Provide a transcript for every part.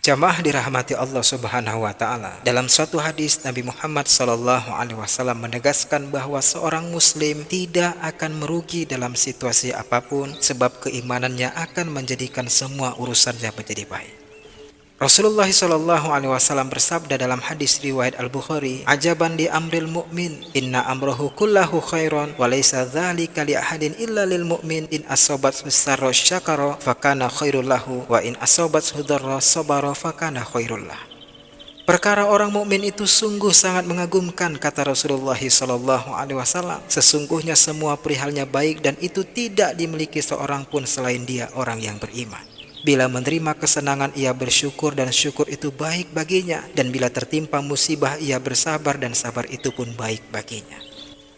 Jamaah dirahmati Allah Subhanahu wa taala. Dalam suatu hadis Nabi Muhammad SAW menegaskan bahwa seorang muslim tidak akan merugi dalam situasi apapun sebab keimanannya akan menjadikan semua urusannya menjadi baik. Rasulullah SAW bersabda dalam hadis riwayat Al-Bukhari, "Ajaban di amril mu'min, inna amrohu kullahu khairan, wa laysa dzalika li ahadin illa lil mu'min, in asobathu sarra syakara fakana khairul lahu, wa in asobathu dharra sabara fakana khairul lah." Perkara orang mukmin itu sungguh sangat mengagumkan, kata Rasulullah SAW. Sesungguhnya semua perihalnya baik dan itu tidak dimiliki seorang pun selain dia orang yang beriman. Bila menerima kesenangan ia bersyukur dan syukur itu baik baginya, dan bila tertimpa musibah ia bersabar dan sabar itu pun baik baginya.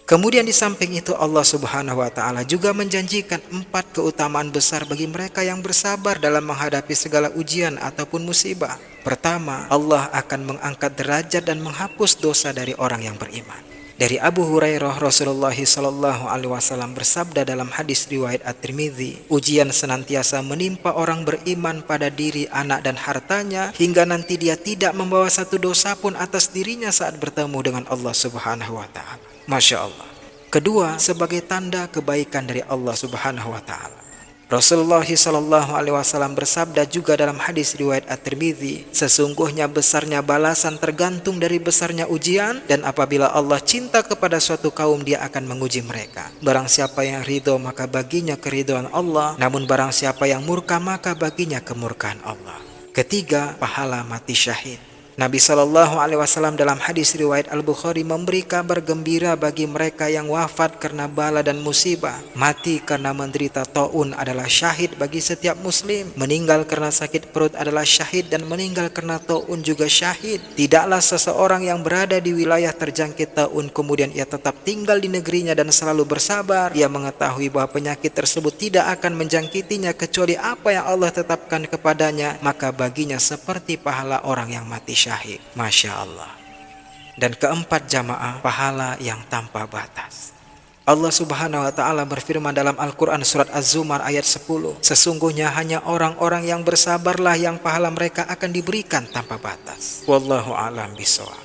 Kemudian di samping itu Allah Subhanahu wa taala juga menjanjikan 4 keutamaan besar bagi mereka yang bersabar dalam menghadapi segala ujian ataupun musibah. Pertama, Allah akan mengangkat derajat dan menghapus dosa dari orang yang beriman. Dari Abu Hurairah, Rasulullah SAW bersabda dalam hadis riwayat At-Tirmidzi, ujian senantiasa menimpa orang beriman pada diri, anak dan hartanya, hingga nanti dia tidak membawa satu dosa pun atas dirinya saat bertemu dengan Allah Subhanahu wa taala. Masya Allah. Kedua, sebagai tanda kebaikan dari Allah Subhanahu wa taala. Rasulullah SAW bersabda juga dalam hadis riwayat At-Tirmidzi, sesungguhnya besarnya balasan tergantung dari besarnya ujian, dan apabila Allah cinta kepada suatu kaum dia akan menguji mereka. Barang siapa yang ridho maka baginya keridhaan Allah, namun barang siapa yang murka maka baginya kemurkaan Allah. Ketiga, pahala mati syahid. Nabi SAW dalam hadis riwayat Al-Bukhari memberi kabar gembira bagi mereka yang wafat karena bala dan musibah. Mati karena menderita taun adalah syahid bagi setiap muslim. Meninggal karena sakit perut adalah syahid, dan meninggal karena taun juga syahid. Tidaklah seseorang yang berada di wilayah terjangkit taun kemudian ia tetap tinggal di negerinya dan selalu bersabar. Ia mengetahui bahwa penyakit tersebut tidak akan menjangkitinya kecuali apa yang Allah tetapkan kepadanya, maka baginya seperti pahala orang yang mati syahid. Masya Allah. Dan keempat jamaah, pahala yang tanpa batas. Allah Subhanahu wa ta'ala berfirman dalam Al-Quran surat Az-Zumar ayat 10, sesungguhnya hanya orang-orang yang bersabarlah yang pahala mereka akan diberikan tanpa batas. Wallahu a'lam bishawab.